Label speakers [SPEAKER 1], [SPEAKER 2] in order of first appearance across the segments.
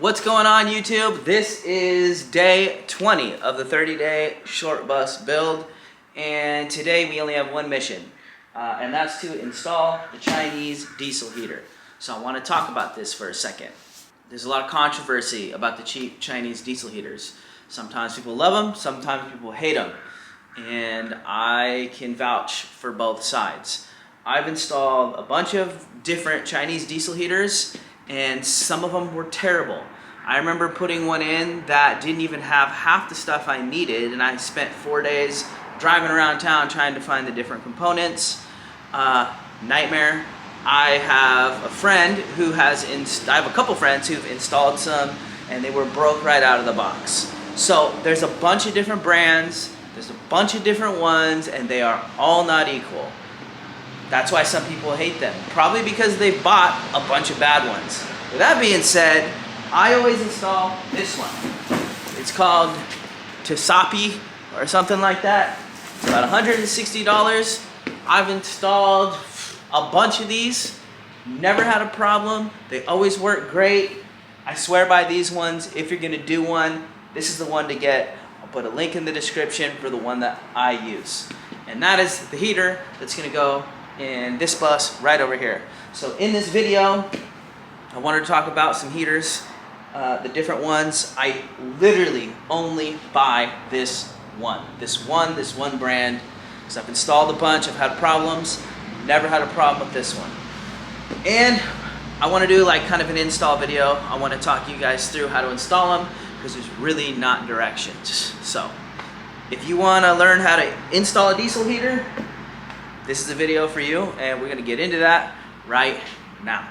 [SPEAKER 1] What's going on, YouTube? This is day 20 of the 30-day short bus build, and today we only have one mission, and that's to install the Chinese diesel heater. So I want to talk about this for a second. There's a lot of controversy about the cheap Chinese diesel heaters. Sometimes people love them, sometimes people hate them, and I can vouch for both sides. I've installed a bunch of different Chinese diesel heaters, and some of them were terrible. I remember putting one in that didn't even have half the stuff I needed, and I spent 4 days driving around town trying to find the different components. Nightmare. I have a friend who has, I have a couple friends who've installed some, and they were broke right out of the box. So there's a bunch of different brands, there's a bunch of different ones, and they are all not equal. That's why some people hate them, probably because they've bought a bunch of bad ones. With that being said, I always install this one. It's called Tyinn or something like that. It's about $160. I've installed a bunch of these, never had a problem. They always work great. I swear by these ones. If you're gonna do one, this is the one to get. I'll put a link in the description for the one that I use. And that is the heater that's gonna go in this bus right over here. So in this video, I wanted to talk about some heaters, the different ones. I literally only buy this one brand, because I've installed a bunch, I've had problems, never had a problem with this one. And I want to do like kind of an install video. I want to talk you guys through how to install them, because there's really not directions. So if you want to learn how to install a diesel heater, this is a video for you, and we're gonna get into that right now.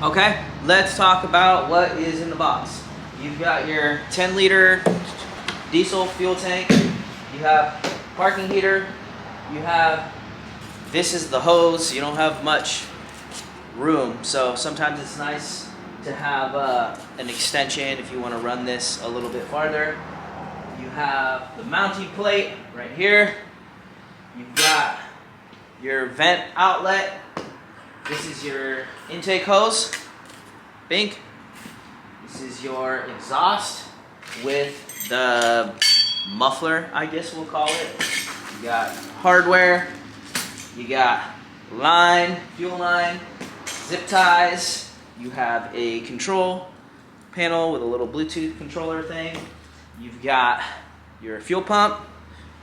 [SPEAKER 1] Okay, let's talk about what is in the box. You've got your 10-liter diesel fuel tank, you have parking heater, you have, this is the hose. You don't have much room, so sometimes it's nice to have an extension if you want to run this a little bit farther. You have the mounting plate right here. You've got your vent outlet. This is your intake hose, pink. This is your exhaust with the muffler, I guess we'll call it. You got hardware. You got line, fuel line, zip ties. You have a control panel with a little Bluetooth controller thing. You've got your fuel pump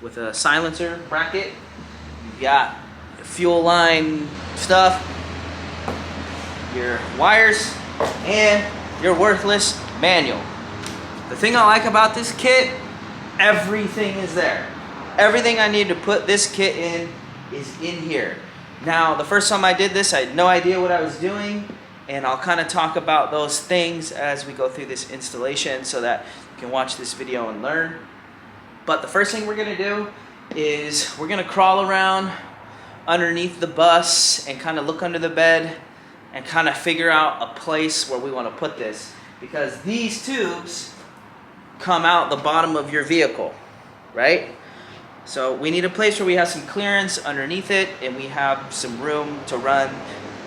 [SPEAKER 1] with a silencer bracket. You've got fuel line stuff, your wires, and your worthless manual. The thing I like about this kit, everything is there. Everything I need to put this kit in is in here. Now, the first time I did this, I had no idea what I was doing, and I'll kind of talk about those things as we go through this installation so that you can watch this video and learn. But the first thing we're gonna do is we're gonna crawl around underneath the bus and kind of look under the bed and kind of figure out a place where we want to put this, because these tubes come out the bottom of your vehicle, right? So we need a place where we have some clearance underneath it, and we have some room to run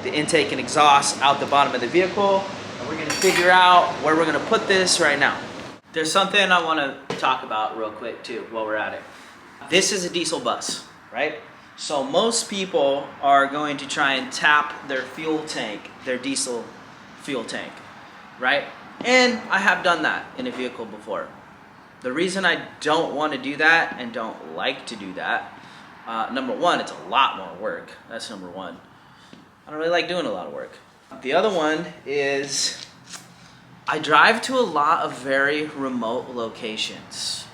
[SPEAKER 1] the intake and exhaust out the bottom of the vehicle. And we're gonna figure out where we're gonna put this right now. There's something I wanna talk about real quick too while we're at it. This is a diesel bus, right? So most people are going to try and tap their fuel tank, their diesel fuel tank, right? And I have done that in a vehicle before. The reason I don't want to do that and don't like to do that, number one, it's a lot more work. That's number one. I don't really like doing a lot of work. The other one is I drive to a lot of very remote locations,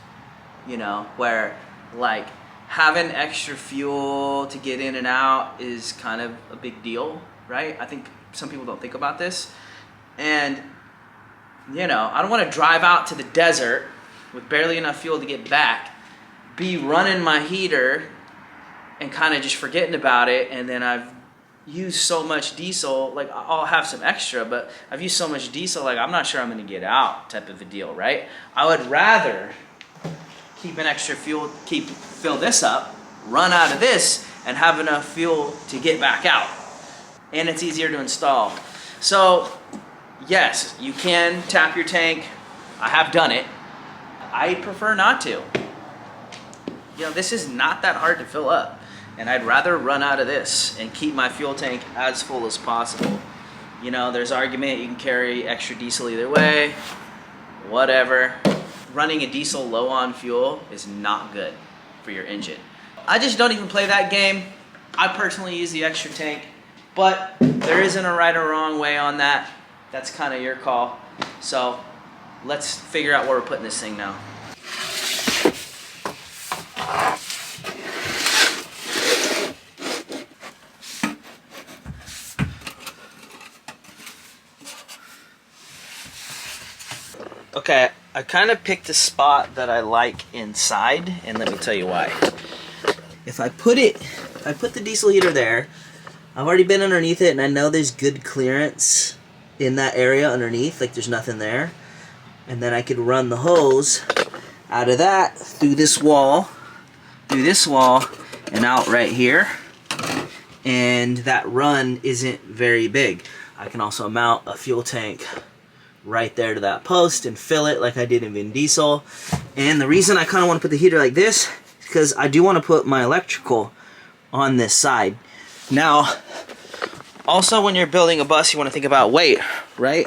[SPEAKER 1] you know, where like having extra fuel to get in and out is kind of a big deal, right? I think some people don't think about this. And, you know, I don't want to drive out to the desert with barely enough fuel to get back, be running my heater and kind of just forgetting about it, and then I've used so much diesel, like I'll have some extra, but I've used so much diesel, like I'm not sure I'm gonna get out type of a deal, right? I would rather keep an extra fuel, fill this up, run out of this, and have enough fuel to get back out. And it's easier to install. So yes, you can tap your tank. I have done it. I prefer not to. You know, this is not that hard to fill up. And I'd rather run out of this and keep my fuel tank as full as possible. You know, there's argument you can carry extra diesel either way, whatever. Running a diesel low on fuel is not good for your engine. I just don't even play that game. I personally use the extra tank, but there isn't a right or wrong way on that. That's kind of your call. So let's figure out where we're putting this thing now. Okay, I kind of picked a spot that I like inside, and let me tell you why. If I put the diesel heater there, I've already been underneath it, and I know there's good clearance in that area underneath, like there's nothing there. And then I could run the hose out of that through this wall, and out right here. And that run isn't very big. I can also mount a fuel tank right there to that post and fill it like I did in Vin Diesel. And the reason I kind of want to put the heater like this is because I do want to put my electrical on this side. Now, also when you're building a bus, you want to think about weight, right?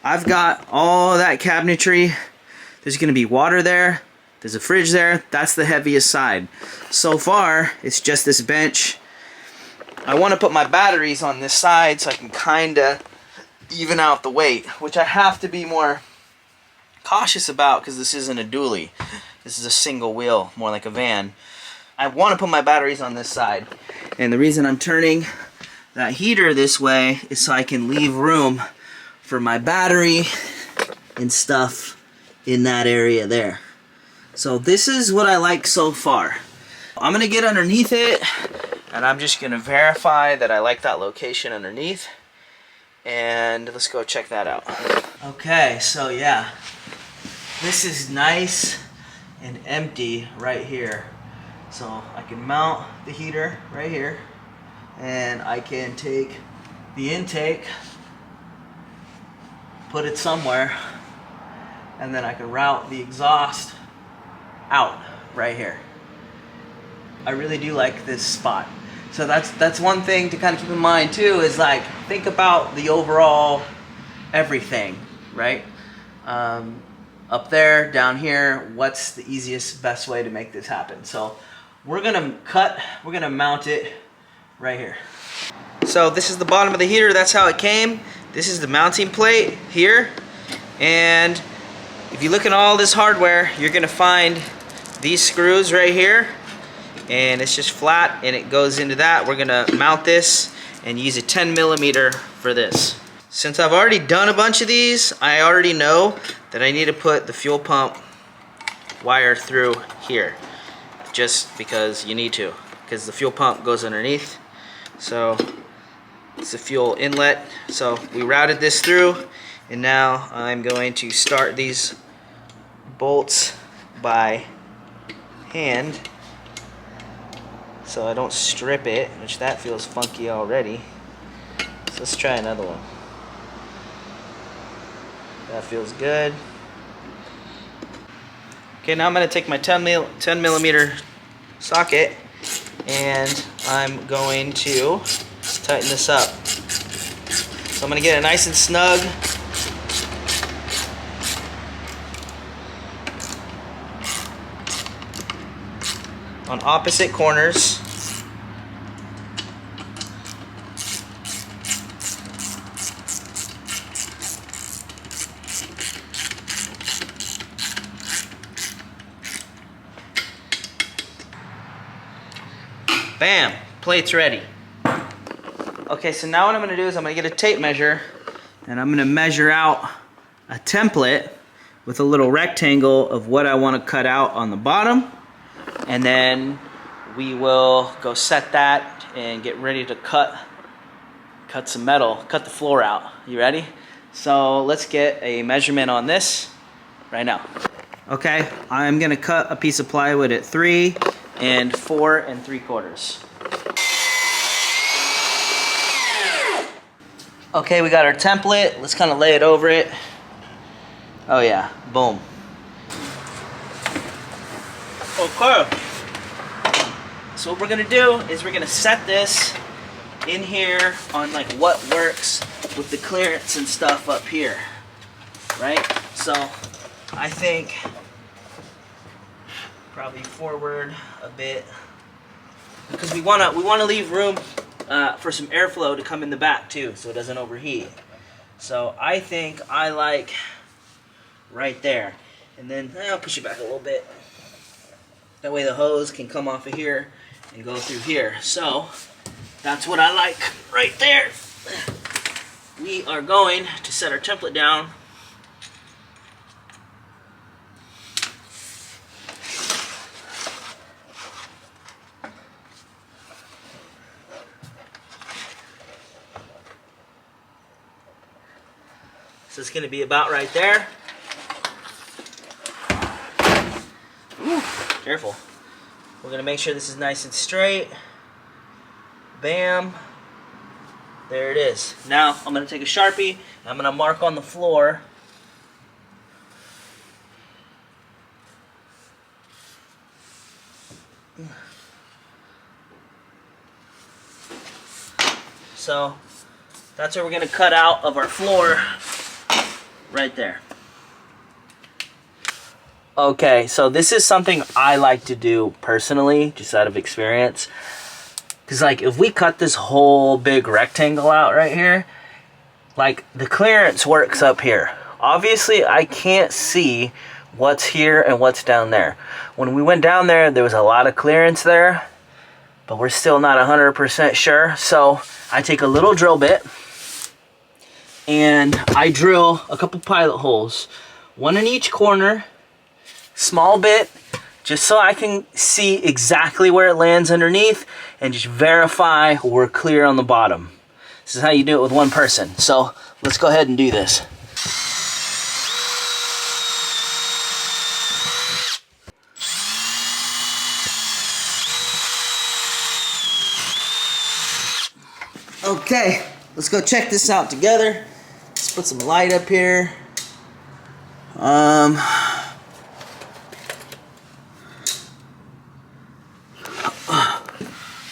[SPEAKER 1] I've got all that cabinetry. There's going to be water there. There's a fridge there. That's the heaviest side. So far, it's just this bench. I want to put my batteries on this side so I can kind of even out the weight, which I have to be more cautious about because this isn't a dually. This is a single wheel, more like a van. I want to put my batteries on this side. And the reason I'm turning that heater this way is so I can leave room for my battery and stuff in that area there. So this is what I like so far. I'm going to get underneath it, and I'm just going to verify that I like that location underneath. And let's go check that out. Okay, so yeah, this is nice and empty right here. So I can mount the heater right here, and I can take the intake, put it somewhere, and then I can route the exhaust out right here. I really do like this spot. So that's one thing to kind of keep in mind too, is like think about the overall everything, right? Up there, down here, what's the easiest, best way to make this happen? So we're gonna mount it right here. So this is the bottom of the heater, that's how it came. This is the mounting plate here. And if you look at all this hardware, you're gonna find these screws right here. And it's just flat and it goes into that. We're gonna mount this and use a 10mm for this. Since I've already done a bunch of these, I already know that I need to put the fuel pump wire through here, just because you need to, because the fuel pump goes underneath. So it's the fuel inlet. So we routed this through, and now I'm going to start these bolts by hand so I don't strip it, which that feels funky already. So let's try another one. That feels good. Okay, now I'm going to take my 10mm socket and I'm going to tighten this up. So I'm going to get it nice and snug. On opposite corners. Bam! Plate's ready. Okay, so now what I'm going to do is I'm going to get a tape measure and I'm going to measure out a template with a little rectangle of what I want to cut out on the bottom. And then we will go set that and get ready to cut cut some metal, cut the floor out. You ready? So let's get a measurement on this right now. Okay, I'm gonna cut a piece of plywood at 3 and 4 3/4. Okay, we got our template. Let's kind of lay it over it. Oh yeah, boom. Okay. So what we're gonna do is we're gonna set this in here on like what works with the clearance and stuff up here, right? So I think probably forward a bit because we wanna leave room for some airflow to come in the back too, so it doesn't overheat. So I think I like right there, and then I'll push it back a little bit. That way the hose can come off of here and go through here. So that's what I like right there. We are going to set our template down. So it's going to be about right there. Ooh, careful. We're going to make sure this is nice and straight. Bam. There it is. Now I'm going to take a Sharpie. I'm going to mark on the floor. So that's where we're going to cut out of our floor. Right there. Okay, so this is something I like to do personally, just out of experience. Because like if we cut this whole big rectangle out right here, like the clearance works up here. Obviously I can't see what's here and what's down there. When we went down there, there was a lot of clearance there, but we're still not 100% sure. So I take a little drill bit and I drill a couple pilot holes, one in each corner, small bit, just so I can see exactly where it lands underneath and just verify we're clear on the bottom. This is how you do it with one person. So let's go ahead and do this. Okay, let's go check this out together. Let's put some light up here.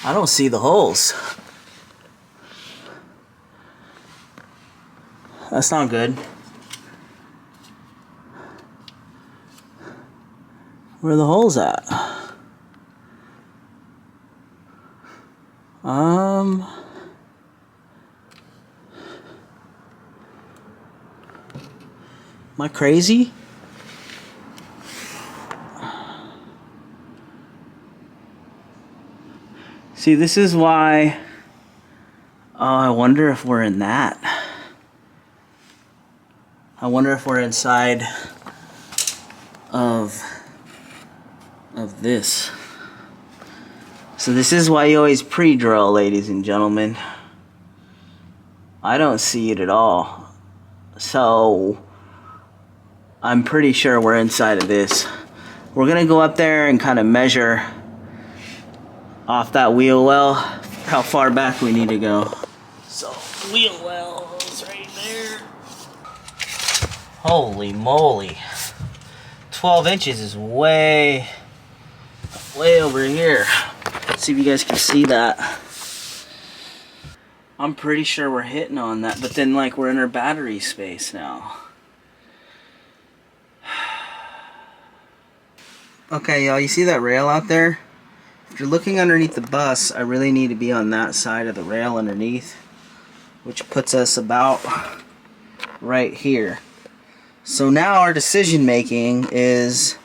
[SPEAKER 1] I don't see the holes. That's not good. Where are the holes at? Am I crazy? See, this is why. Oh, I wonder if we're in that. I wonder if we're inside of this. So this is why you always pre-drill, ladies and gentlemen. I don't see it at all. So I'm pretty sure we're inside of this. We're gonna go up there and kind of measure off that wheel well how far back we need to go. So wheel well is right there. Holy moly. 12 inches is way over here. Let's see if you guys can see that. I'm pretty sure we're hitting on that, but then like we're in our battery space now. Okay, y'all, you see that rail out there? If you're looking underneath the bus, I really need to be on that side of the rail underneath, which puts us about right here. So now our decision making is,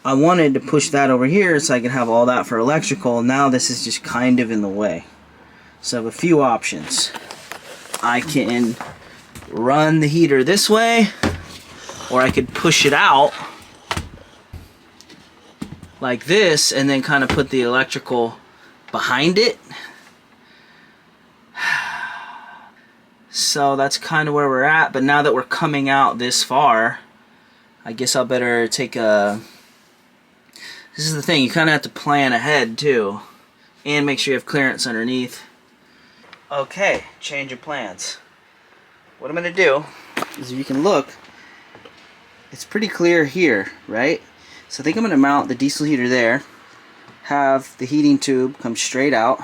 [SPEAKER 1] I wanted to push that over here so I can have all that for electrical. Now this is just kind of in the way. So I have a few options. I can run the heater this way, or I could push it out like this and then kind of put the electrical behind it. So that's kind of where we're at. But now that we're coming out this far, I guess I'll better take a... This is the thing, you kind of have to plan ahead too. And make sure you have clearance underneath. Okay, change of plans. What I'm going to do is, if you can look, it's pretty clear here, right? So I think I'm going to mount the diesel heater there, have the heating tube come straight out,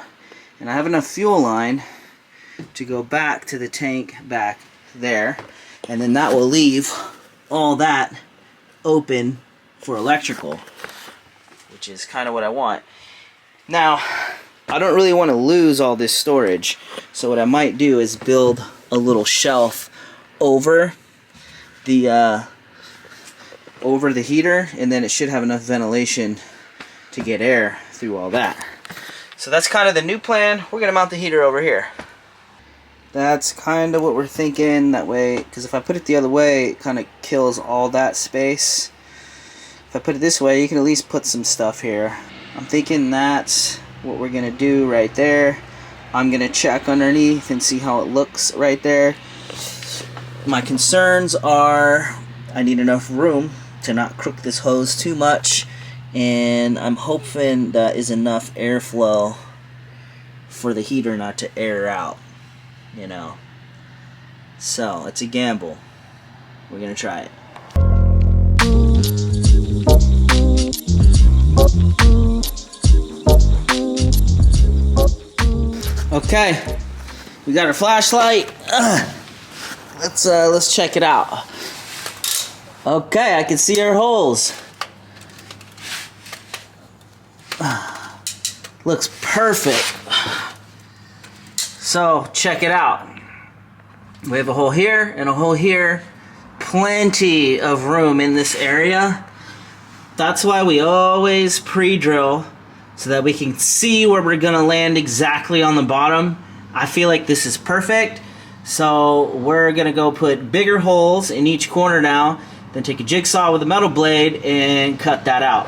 [SPEAKER 1] and I have enough fuel line to go back to the tank back there, and then that will leave all that open for electrical, which is kind of what I want. Now, I don't really want to lose all this storage, so what I might do is build a little shelf over the heater, and then it should have enough ventilation to get air through all that. So that's kind of the new plan. We're gonna mount the heater over here. That's kind of what we're thinking, that way, because if I put it the other way, it kind of kills all that space. If I put it this way, you can at least put some stuff here. I'm thinking that's what we're gonna do right there. I'm gonna check underneath and see how it looks right there. My concerns are I need enough room to not crook this hose too much, and I'm hoping that is enough airflow for the heater not to air out, you know. So it's a gamble. We're gonna try it. Okay, we got our flashlight. Let's check it out. Okay, I can see our holes. Looks perfect. So check it out. We have a hole here and a hole here. Plenty of room in this area. That's why we always pre-drill, so that we can see where we're gonna land exactly on the bottom. I feel like this is perfect. So we're gonna go put bigger holes in each corner now, then take a jigsaw with a metal blade and cut that out.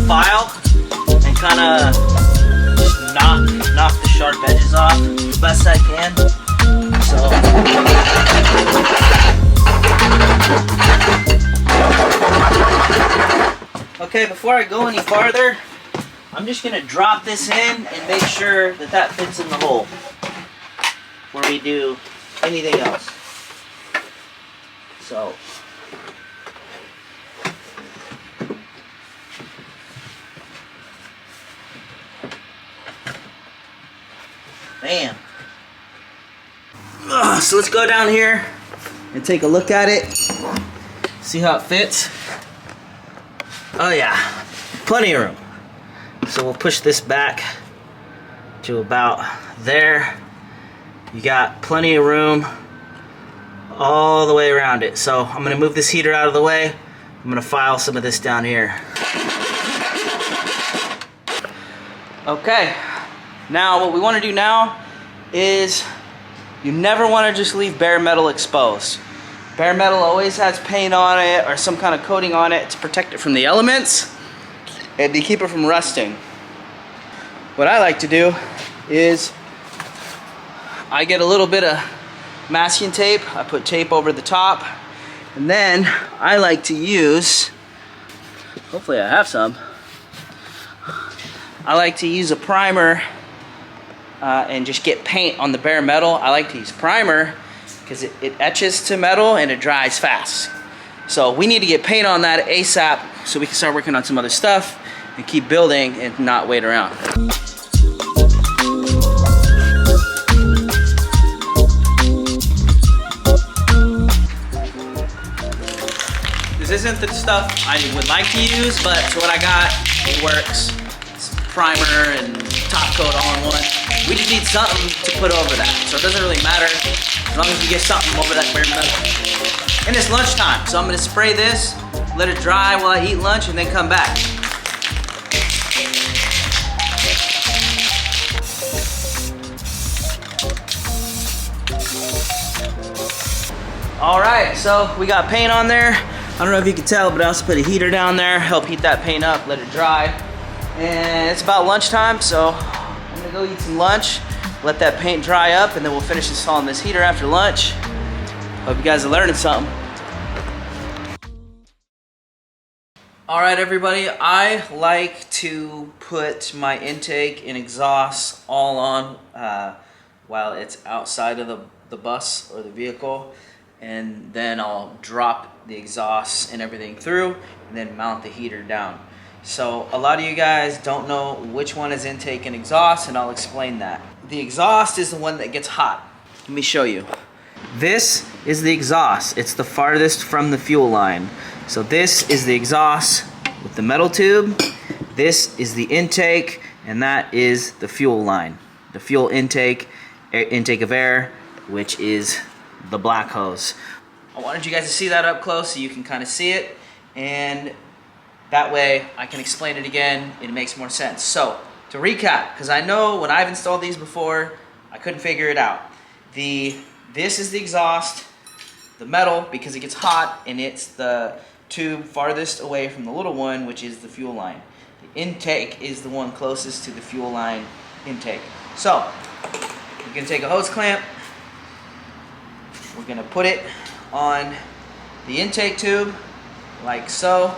[SPEAKER 1] File and kind of knock the sharp edges off the best I can. So, okay, before I go any farther, I'm just gonna drop this in and make sure that that fits in the hole before we do anything else. So. Bam. So let's go down here and take a look at it. See how it fits. Oh yeah, plenty of room. So we'll push this back to about there. You got plenty of room all the way around it. So I'm gonna move this heater out of the way. I'm gonna file some of this down here. Okay. Now, what we want to do now is you never want to just leave bare metal exposed. Bare metal always has paint on it or some kind of coating on it to protect it from the elements and to keep it from rusting. What I like to do is I get a little bit of masking tape. I put tape over the top, and then I like to use, hopefully I have some, I like to use a primer and just get paint on the bare metal. I like to use primer because it etches to metal and it dries fast. So we need to get paint on that ASAP so we can start working on some other stuff and keep building and not wait around. This isn't the stuff I would like to use, but it's what I got. It works. It's primer and top coat all in one. We just need something to put over that. So it doesn't really matter as long as you get something over that bare metal. And it's lunchtime, so I'm gonna spray this, let it dry while I eat lunch, and then come back. All right, so we got paint on there. I don't know if you can tell, but I also put a heater down there, help heat that paint up, let it dry. And it's about lunchtime, so I'm gonna go eat some lunch, let that paint dry up, and then we'll finish installing this heater after lunch. Hope you guys are learning something. All right, everybody, I like to put my intake and exhaust all on while it's outside of the bus or the vehicle, and then I'll drop the exhaust and everything through and then mount the heater down. So a lot of you guys don't know which one is intake and exhaust, and I'll explain that. The exhaust is the one that gets hot. Let me show you. This is the exhaust. It's the farthest from the fuel line. So this is the exhaust with the metal tube. This is the intake, and that is the fuel line. The fuel intake of air, which is the black hose. I wanted you guys to see that up close so you can kind of see it, and that way I can explain it again. It makes more sense. So to recap, because I know when I've installed these before, I couldn't figure it out. This is the exhaust, the metal, because it gets hot, and it's the tube farthest away from the little one, which is the fuel line. The intake is the one closest to the fuel line intake. So we're gonna take a hose clamp, we're gonna put it on the intake tube like so.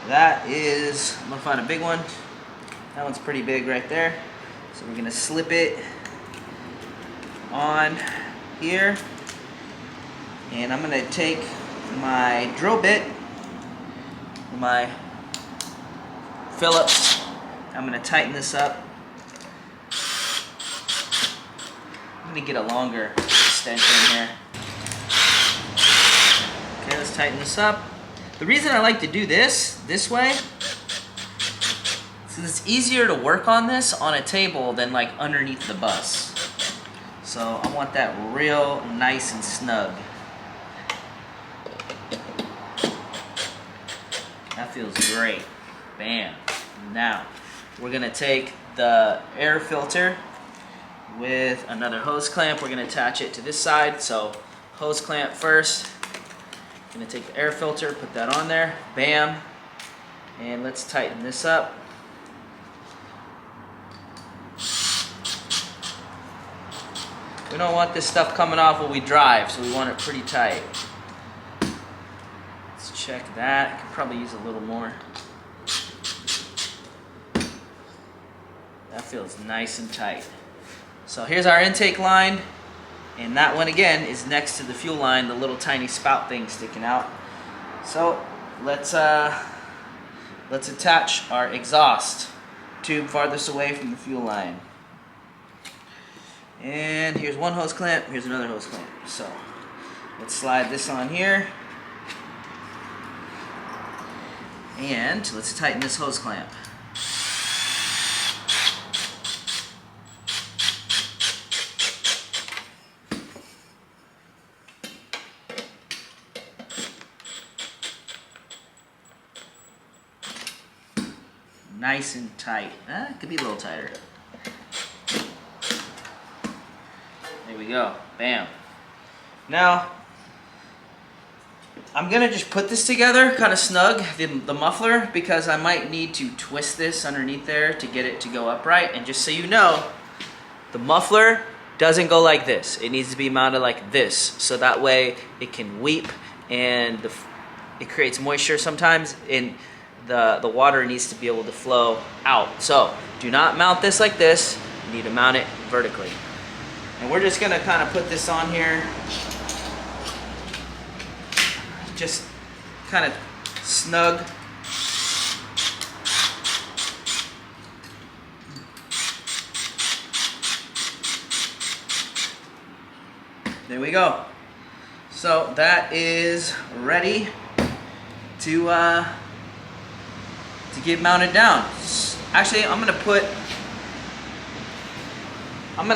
[SPEAKER 1] That is, I'm gonna find a big one. That one's pretty big right there. So we're gonna slip it on here, and I'm gonna take my drill bit, my Phillips. I'm gonna tighten this up. I'm gonna get a longer extension here. Okay, let's tighten this up. The reason I like to do this way is it's easier to work on this on a table than like underneath the bus. So I want that real nice and snug. That feels great. Bam. Now, we're gonna take the air filter with another hose clamp. We're gonna attach it to this side. So hose clamp first. Gonna take the air filter, put that on there. Bam. And let's tighten this up. We don't want this stuff coming off when we drive, so we want it pretty tight. Let's check that. I could probably use a little more. That feels nice and tight. So here's our intake line, and that one again is next to the fuel line, the little tiny spout thing sticking out. So let's attach our exhaust tube farthest away from the fuel line. And here's one hose clamp, here's another hose clamp. So let's slide this on here. And let's tighten this hose clamp. Nice and tight. It could be a little tighter. There we go. Bam. Now, I'm gonna just put this together kind of snug, the muffler, because I might need to twist this underneath there to get it to go upright. And just so you know, the muffler doesn't go like this. It needs to be mounted like this, so that way it can weep, and it creates moisture sometimes, and the water needs to be able to flow out. So do not mount this like this. You need to mount it vertically. And we're just gonna kind of put this on here, just kind of snug. There we go. So that is ready to get mounted down. Actually, I'm gonna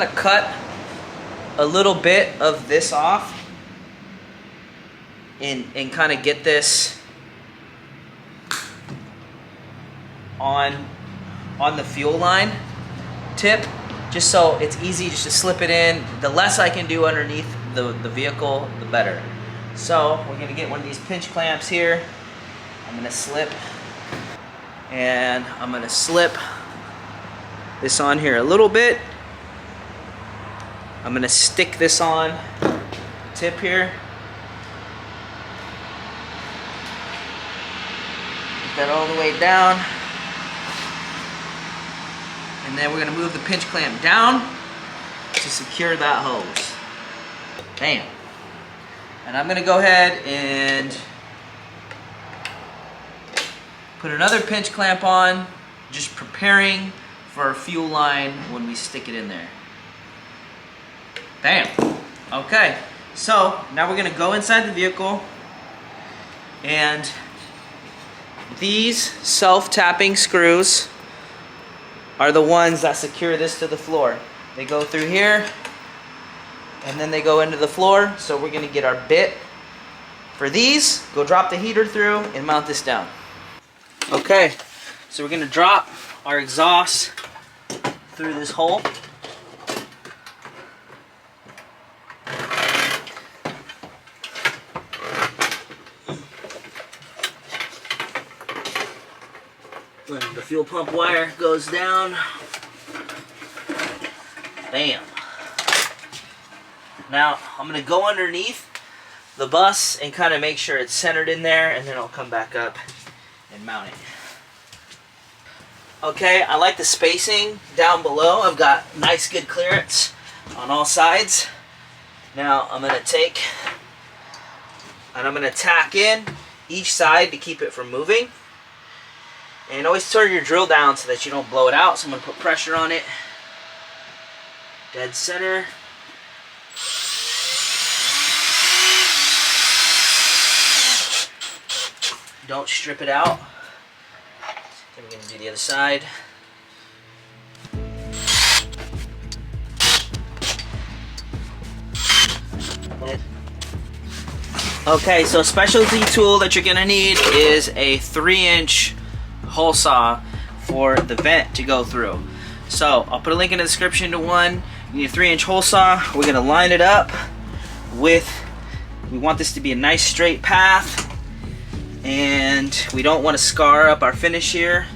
[SPEAKER 1] cut a little bit of this off and kind of get this on the fuel line tip, just so it's easy just to slip it in. The less I can do underneath the vehicle, the better. So we're gonna get one of these pinch clamps here. I'm gonna slip, and I'm gonna slip this on here a little bit. I'm gonna stick this on tip here. Get that all the way down. And then we're gonna move the pinch clamp down to secure that hose. Bam. And I'm gonna go ahead and put another pinch clamp on, just preparing for our fuel line when we stick it in there. Bam. Okay, so now we're gonna go inside the vehicle, and these self-tapping screws are the ones that secure this to the floor. They go through here, and then they go into the floor. So we're gonna get our bit for these, go drop the heater through, and mount this down. Okay, so we're gonna drop our exhaust through this hole. When the fuel pump wire goes down, bam. Now I'm gonna go underneath the bus and kind of make sure it's centered in there, and then I'll come back up and mount it. Okay, I like the spacing down below. I've got nice good clearance on all sides. Now I'm gonna take and I'm gonna tack in each side to keep it from moving. And always turn your drill down so that you don't blow it out. So I'm gonna put pressure on it. Dead center. Don't strip it out. Then we're gonna do the other side. Okay, so a specialty tool that you're gonna need is a 3-inch hole saw for the vent to go through. So I'll put a link in the description to one. You need a 3-inch hole saw. We're gonna line it up with, we want this to be a nice straight path, and we don't want to scar up our finish here.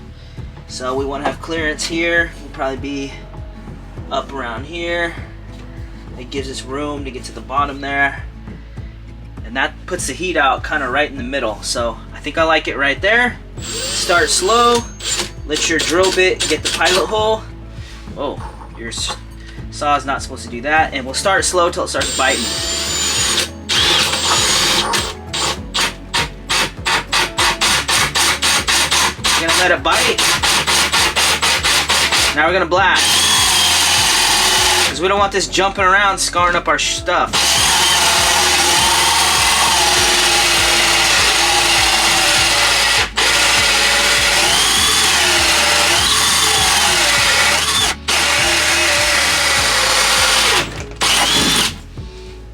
[SPEAKER 1] So we want to have clearance here. Will probably be up around here. It gives us room to get to the bottom there. And that puts the heat out kind of right in the middle. So I think I like it right there. Start slow. Let your drill bit get the pilot hole. Oh, your saw is not supposed to do that. And we'll start slow till it starts biting. We're gonna let it bite. Now we're gonna blast. Because we don't want this jumping around, scarring up our stuff.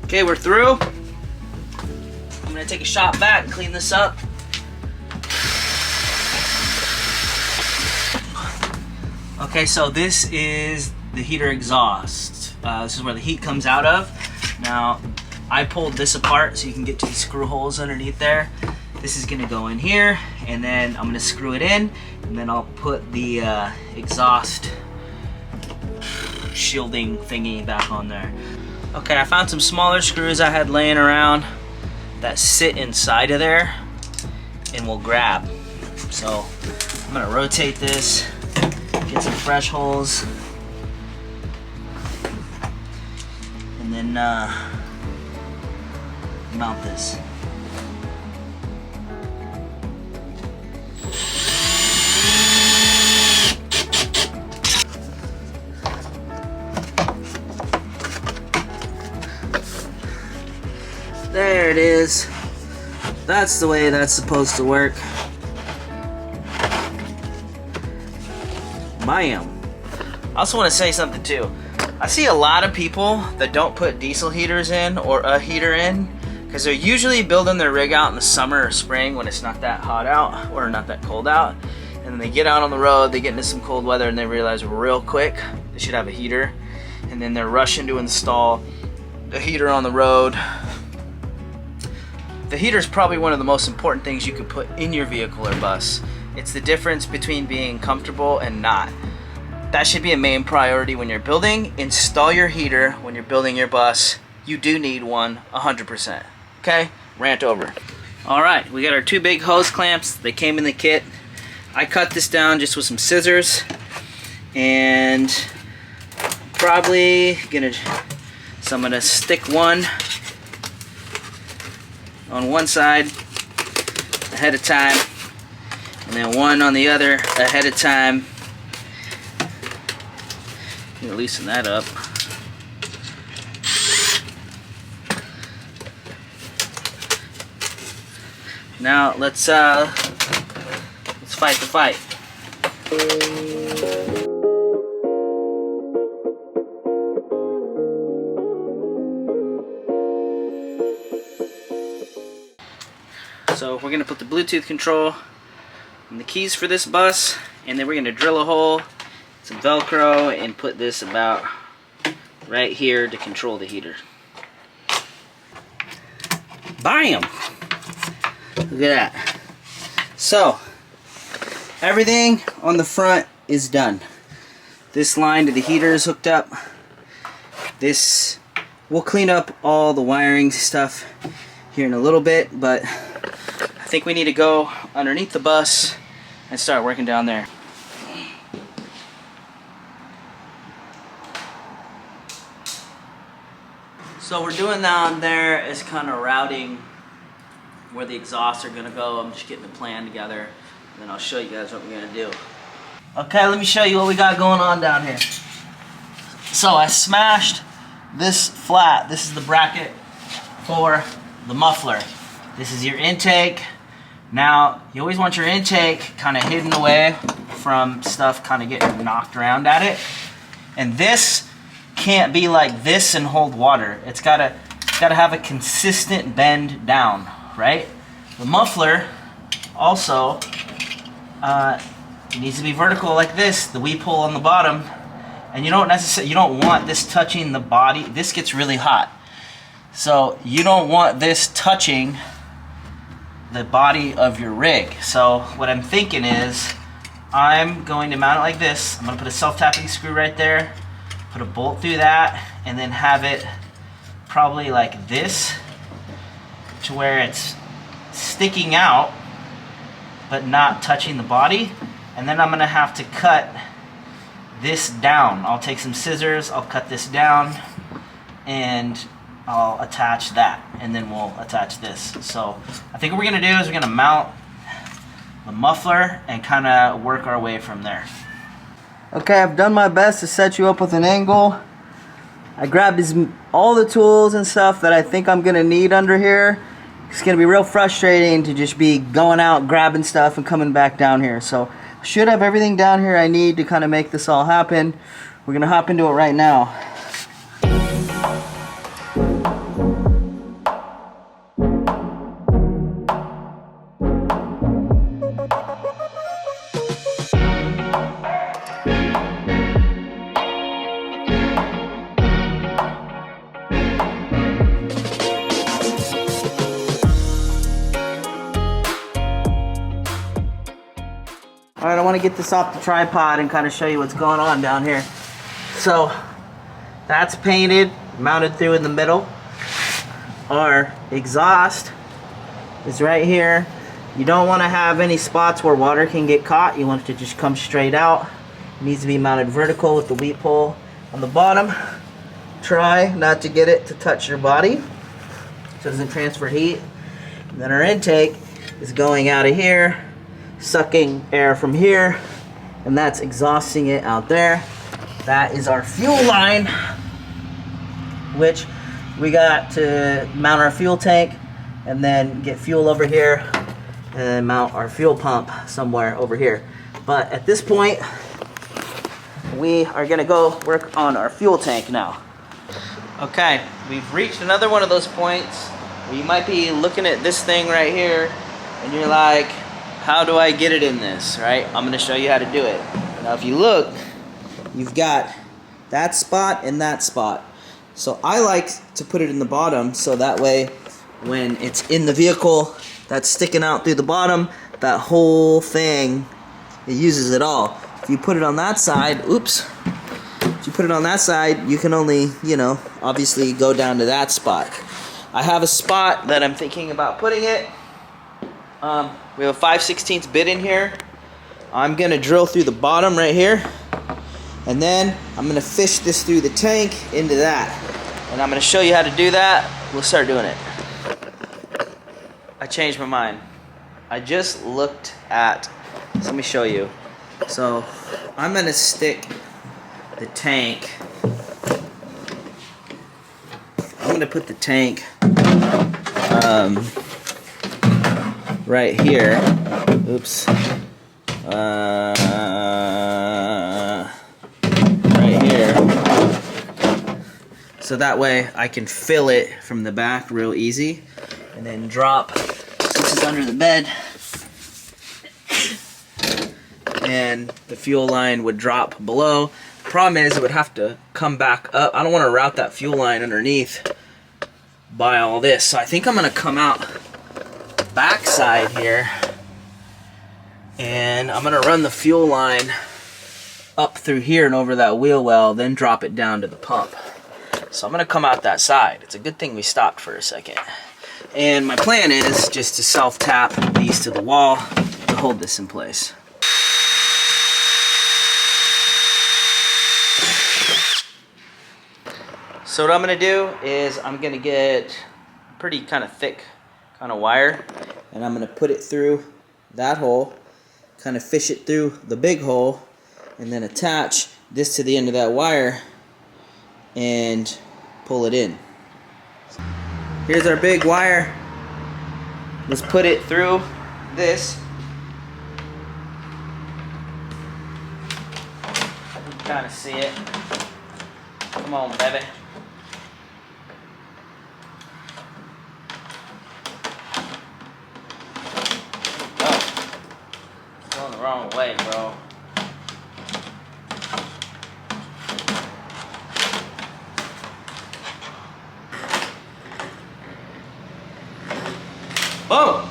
[SPEAKER 1] Okay, we're through. I'm gonna take a shot back and clean this up. Okay, so this is the heater exhaust. This is where the heat comes out of. Now, I pulled this apart so you can get to the screw holes underneath there. This is gonna go in here, and then I'm gonna screw it in, and then I'll put the exhaust shielding thingy back on there. Okay, I found some smaller screws I had laying around that sit inside of there and will grab. So I'm gonna rotate this, get some fresh holes, and then mount this. There it is. That's the way that's supposed to work. Bam. I also want to say something too. I see a lot of people that don't put diesel heaters in or a heater in because they're usually building their rig out in the summer or spring when it's not that hot out or not that cold out. And then they get out on the road, they get into some cold weather, and they realize real quick they should have a heater. And then they're rushing to install a heater on the road. The heater is probably one of the most important things you can put in your vehicle or bus. It's the difference between being comfortable and not. That should be a main priority when you're building. Install your heater when you're building your bus. You do need one 100%. Okay? Rant over. Alright, we got our 2 big hose clamps. They came in the kit. I cut this down just with some scissors. And probably so I'm gonna stick one on one side ahead of time, and then one on the other ahead of time. Loosen that up. Now let's fight the fight. So we're gonna put the Bluetooth control and the keys for this bus, and then we're gonna drill a hole, some Velcro, and put this about right here to control the heater. Bam! Look at that. So everything on the front is done. This line to the heater is hooked up. This, we'll clean up all the wiring stuff here in a little bit, but I think we need to go underneath the bus and start working down there. So we're doing down there is kind of routing where the exhausts are gonna go. I'm just getting the plan together, and then I'll show you guys what we're gonna do. Okay, let me show you what we got going on down here. So I smashed this flat. This is the bracket for the muffler. This is your intake. Now, you always want your intake kind of hidden away from stuff kind of getting knocked around at it. And this can't be like this and hold water. It's gotta have a consistent bend down, right? The muffler also needs to be vertical like this. The weep hole on the bottom, and you don't want this touching the body. This gets really hot, so you don't want this touching the body of your rig. So what I'm thinking is I'm going to mount it like this. I'm going to put a self-tapping screw right there, put a bolt through that, and then have it probably like this to where it's sticking out but not touching the body. And then I'm going to have to cut this down. I'll take some scissors, I'll cut this down, and I'll attach that, and then we'll attach this. So I think what we're gonna do is we're gonna mount the muffler and kind of work our way from there. Okay, I've done my best to set you up with an angle. I grabbed all the tools and stuff that I think I'm gonna need under here. It's gonna be real frustrating to just be going out, grabbing stuff, and coming back down here. So I should have everything down here I need to kind of make this all happen. We're gonna hop into it right now. Alright, I want to get this off the tripod and kind of show you what's going on down here. So, that's painted, mounted through in the middle. Our exhaust is right here. You don't want to have any spots where water can get caught. You want it to just come straight out. It needs to be mounted vertical with the weep hole on the bottom. Try not to get it to touch your body so it doesn't transfer heat. And then our intake is going out of here, sucking air from here, and that's exhausting it out there. That is our fuel line, which we got to mount our fuel tank and then get fuel over here and then mount our fuel pump somewhere over here. But at this point, we are gonna go work on our fuel tank now. Okay, we've reached another one of those points where you might be looking at this thing right here and you're like, how do I get it in this, right? I'm gonna show you how to do it. Now if you look, you've got that spot and that spot. So I like to put it in the bottom so that way when it's in the vehicle, that's sticking out through the bottom, that whole thing, it uses it all. If you put it on that side, oops, if you put it on that side, you can only, you know, obviously go down to that spot. I have a spot that I'm thinking about putting it. We have a 5/16 bit in here. I'm gonna drill through the bottom right here, and then I'm gonna fish this through the tank into that. And I'm gonna show you how to do that. We'll start doing it. I changed my mind. I just looked at, so let me show you. So I'm gonna stick the tank, I'm gonna put the tank right here. Oops. Right here. So that way I can fill it from the back real easy, and then drop. This is under the bed, and the fuel line would drop below. The problem is it would have to come back up. I don't want to route that fuel line underneath by all this, so I think I'm gonna come out back side here, and I'm gonna run the fuel line up through here and over that wheel well, then drop it down to the pump. So I'm gonna come out that side. It's a good thing we stopped for a second. And my plan is just to self-tap these to the wall to hold this in place. So what I'm gonna do is I'm gonna get pretty kind of thick kind of wire, and I'm gonna put it through that hole, kind of fish it through the big hole, and then attach this to the end of that wire and pull it in. Here's our big wire. Let's put it through this. You can kind of see it. Come on, baby. Oh, going the wrong way, bro. Boom!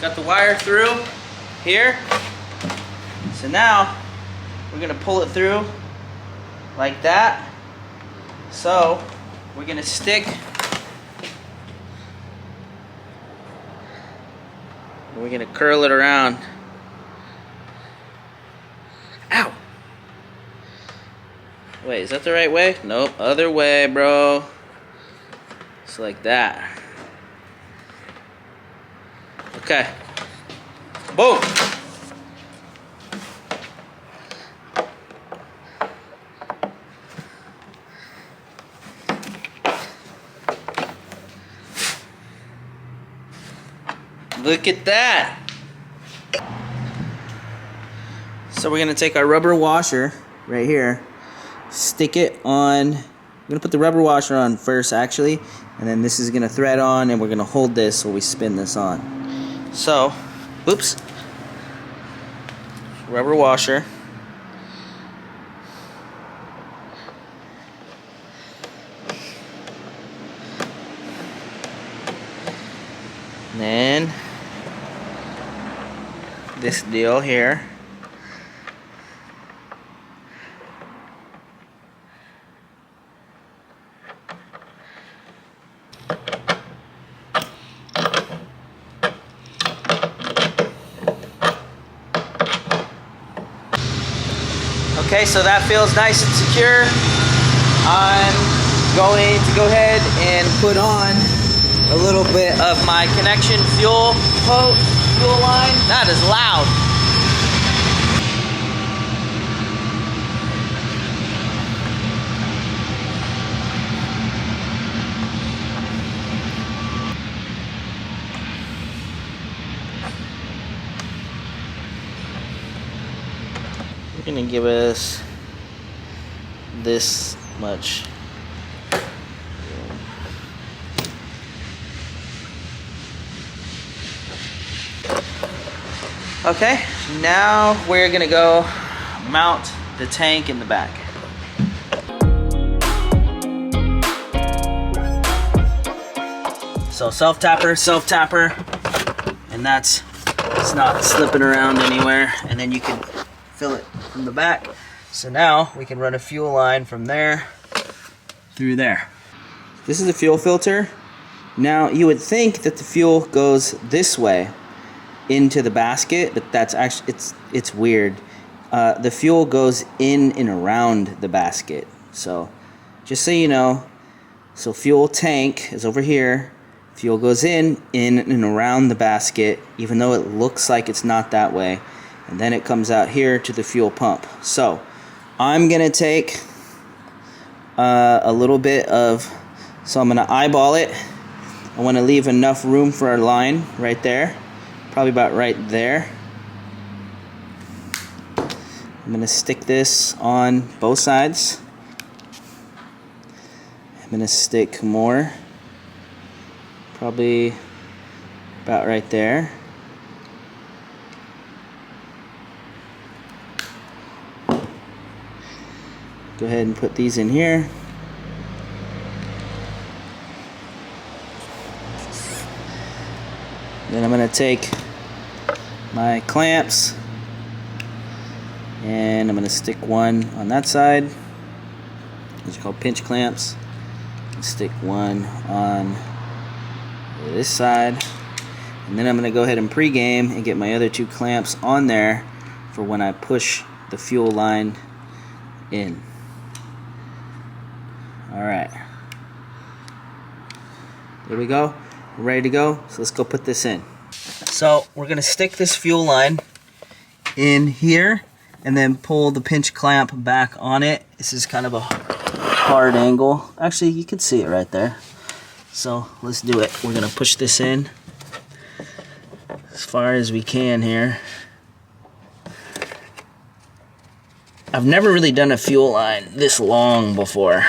[SPEAKER 1] Got the wire through here. So now we're gonna pull it through like that. So we're gonna stick, we're gonna curl it around. Ow! Wait, is that the right way? Nope, other way, bro. Just like that. Okay. Boom. Look at that. So we're gonna take our rubber washer right here, stick it on. I'm gonna put the rubber washer on first, actually, and then this is gonna thread on, and we're gonna hold this while we spin this on. So, oops, rubber washer. And then this deal here. Okay, so that feels nice and secure. I'm going to go ahead and put on a little bit of my connection fuel line. That is loud. We're gonna give us this much. Okay, now we're gonna go mount the tank in the back. So self-tapper, and it's not slipping around anywhere. And then you can fill it from the back. So now we can run a fuel line from there through there. This is a fuel filter. Now you would think that the fuel goes this way into the basket, but that's actually, it's weird. The fuel goes in and around the basket. So just so you know, so fuel tank is over here. Fuel goes in and around the basket, even though it looks like it's not that way. And then it comes out here to the fuel pump. So I'm gonna take a little bit of, so I'm gonna eyeball it. I wanna leave enough room for our line right there. Probably about right there. I'm gonna stick this on both sides. I'm gonna stick more, probably about right there. Go ahead and put these in here. Then I'm gonna take my clamps and I'm gonna stick one on that side. These are called pinch clamps. Stick one on this side, and then I'm gonna go ahead and pre-game and get my other two clamps on there for when I push the fuel line in. Alright, there we go. We're ready to go, so let's go put this in. So we're gonna stick this fuel line in here and then pull the pinch clamp back on it. This is kind of a hard angle. Actually, you can see it right there. So let's do it. We're gonna push this in as far as we can here. I've never really done a fuel line this long before.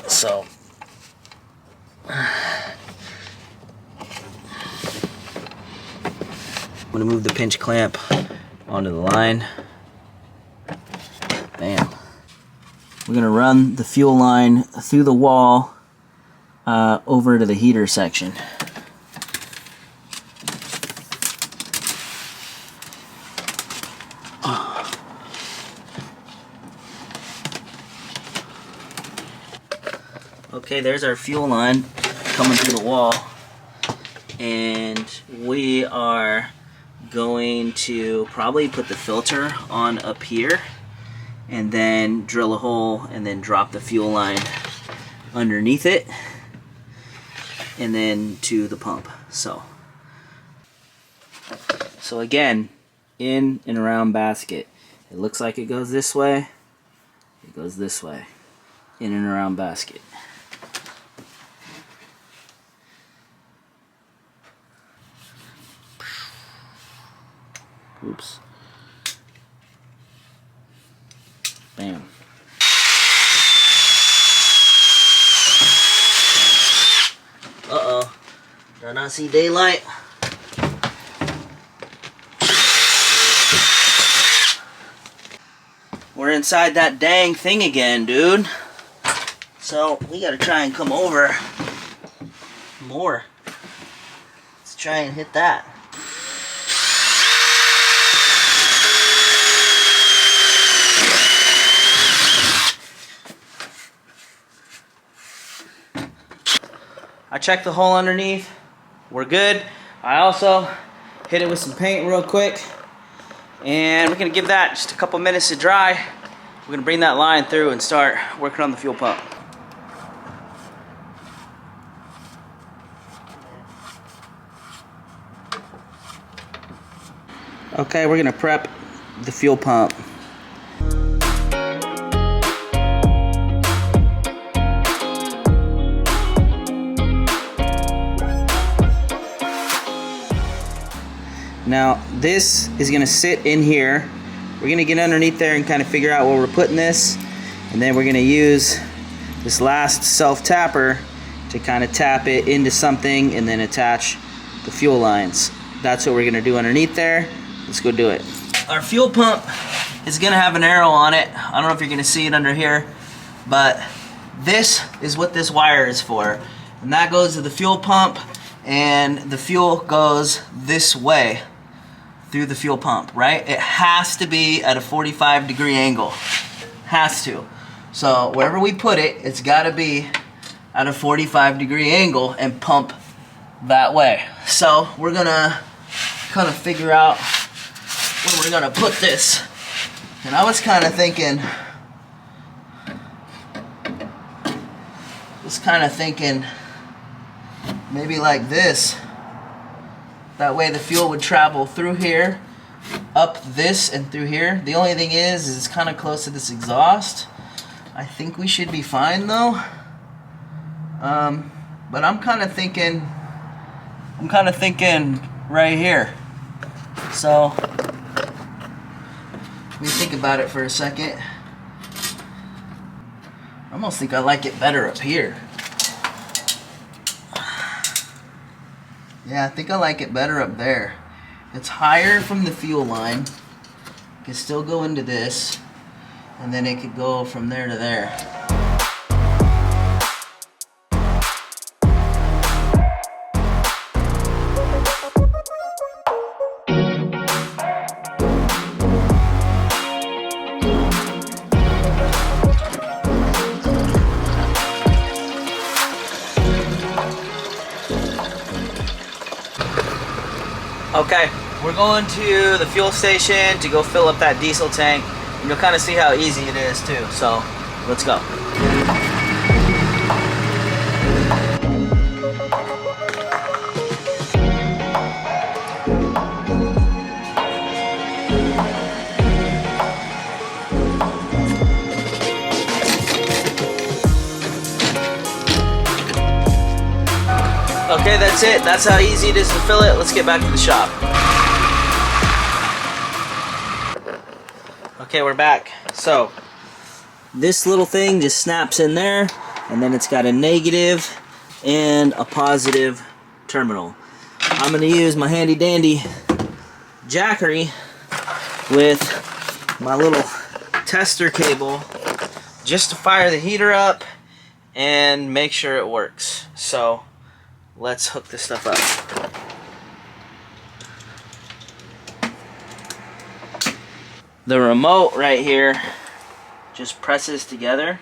[SPEAKER 1] So I'm gonna move the pinch clamp onto the line. Bam. We're gonna run the fuel line through the wall over to the heater section. Okay, there's our fuel line coming through the wall, and we are going to probably put the filter on up here and then drill a hole and then drop the fuel line underneath it and then to the pump. So again, in and around basket. It looks like it goes this way. It goes this way. In and around basket. Oops. Bam. Uh-oh. Do I not see daylight? We're inside that dang thing again, dude. So we gotta try and come over more. Let's try and hit that. I checked the hole underneath. We're good. I also hit it with some paint real quick. And we're gonna give that just a couple minutes to dry. We're gonna bring that line through and start working on the fuel pump. Okay, we're gonna prep the fuel pump. Now this is gonna sit in here. We're gonna get underneath there and kind of figure out where we're putting this, and then we're gonna use this last self-tapper to kind of tap it into something and then attach the fuel lines. That's what we're gonna do underneath there. Let's go do it. Our fuel pump is gonna have an arrow on it. I don't know if you're gonna see it under here, but this is what this wire is for. and that goes to the fuel pump, and the fuel goes this way through the fuel pump, right? It has to be at a 45-degree angle. Has to. So wherever we put it, it's got to be at a 45-degree angle and pump that way. So we're gonna kind of figure out where we're gonna put this. And I was kind of thinking, maybe like this. That way the fuel would travel through here, up this, and through here. The only thing is it's kind of close to this exhaust. I think we should be fine though. But I'm kind of thinking right here. So let me think about it for a second. I almost think I like it better up here. Yeah, I think I like it better up there. It's higher from the fuel line. It can still go into this, and then it could go from there to there. Okay, we're going to the fuel station to go fill up that diesel tank, and you'll kind of see how easy it is too. So, let's go. Okay, that's it. That's how easy it is to fill it. Let's get back to the shop. Okay, we're back. So, this little thing just snaps in there, and then it's got a negative and a positive terminal. I'm going to use my handy dandy Jackery with my little tester cable just to fire the heater up and make sure it works. So, let's hook this stuff up. The remote right here just presses together.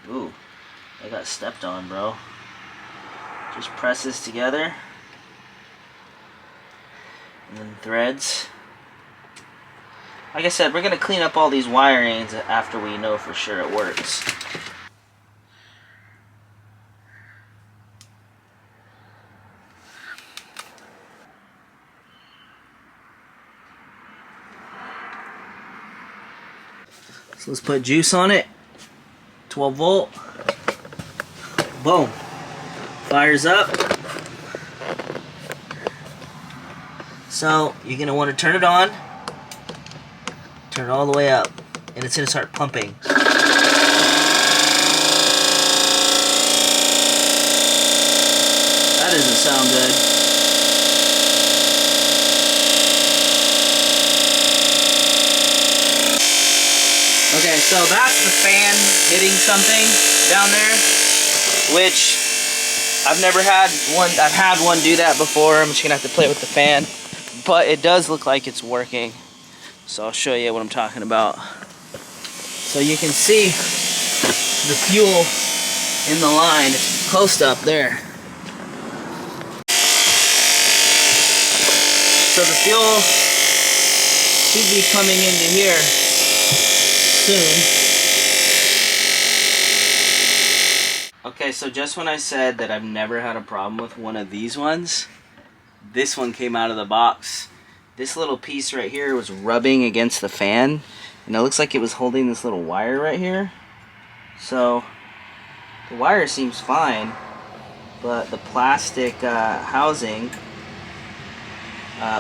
[SPEAKER 1] Ooh, I got stepped on, bro. Just presses together. And then threads. Like I said, we're going to clean up all these wirings after we know for sure it works. So let's put juice on it. 12 volt. Boom. Fires up. So you're going to want to turn it on. Turn it all the way up. And it's going to start pumping. That doesn't sound good. Okay, so that's the fan hitting something down there, which I've never had one. I've had one do that before. I'm just gonna have to play with the fan, but it does look like it's working. So I'll show you what I'm talking about. So you can see the fuel in the line. It's close up there. So the fuel should be coming into here soon. Okay, so just when I said that I've never had a problem with one of these ones, this one came out of the box. This little piece right here was rubbing against the fan, and it looks like it was holding this little wire right here. So the wire seems fine, but the plastic housing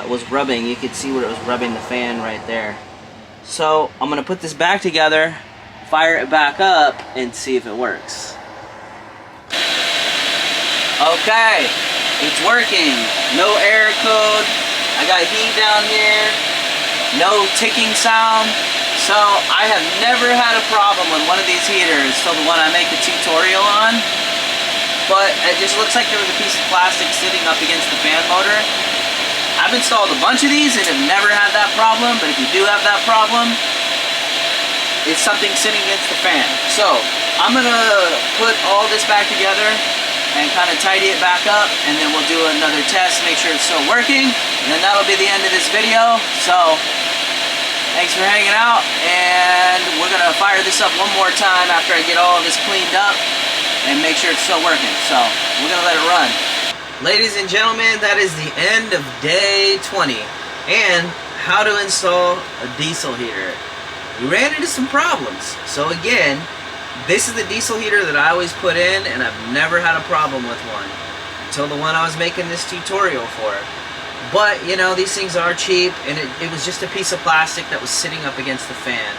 [SPEAKER 1] was rubbing. You could see where it was rubbing the fan right there. So I'm gonna put this back together, fire it back up, and see if it works. Okay, it's working. No error code. I got heat down here. No ticking sound. So I have never had a problem with one of these heaters till the one I make a tutorial on. but it just looks like there was a piece of plastic sitting up against the fan motor. I've installed a bunch of these and have never had that problem, but if you do have that problem, it's something sitting against the fan. So I'm gonna put all this back together and kind of tidy it back up, and then we'll do another test, make sure it's still working, and then that'll be the end of this video. So thanks for hanging out, and we're gonna fire this up one more time after I get all of this cleaned up and make sure it's still working. So we're gonna let it run. Ladies and gentlemen, that is the end of day 20 and how to install a diesel heater. We ran into some problems. So again, this is the diesel heater that I always put in, and I've never had a problem with one until the one I was making this tutorial for. But you know, these things are cheap, and it was just a piece of plastic that was sitting up against the fan.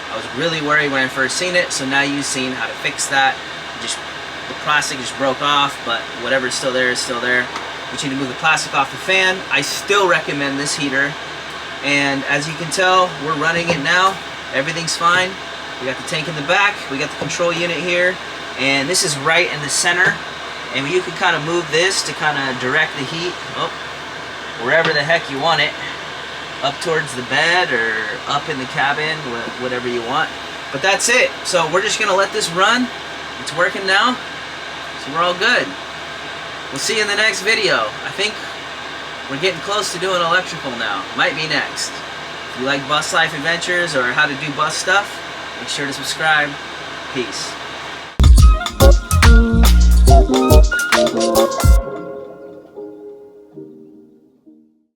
[SPEAKER 1] I was really worried when I first seen it, so now you've seen how to fix that. The plastic just broke off, but whatever's still there is still there. We need to move the plastic off the fan. I still recommend this heater, and as you can tell, we're running it now. Everything's fine. We got the tank in the back, we got the control unit here, and this is right in the center, and you can kind of move this to kind of direct the heat wherever the heck you want it, up towards the bed or up in the cabin, whatever you want. But that's it. So we're just gonna let this run. It's working now, so we're all good. We'll see you in the next video. I think we're getting close to doing electrical now. Might be next. If you like bus life adventures or how to do bus stuff, make sure to subscribe. Peace.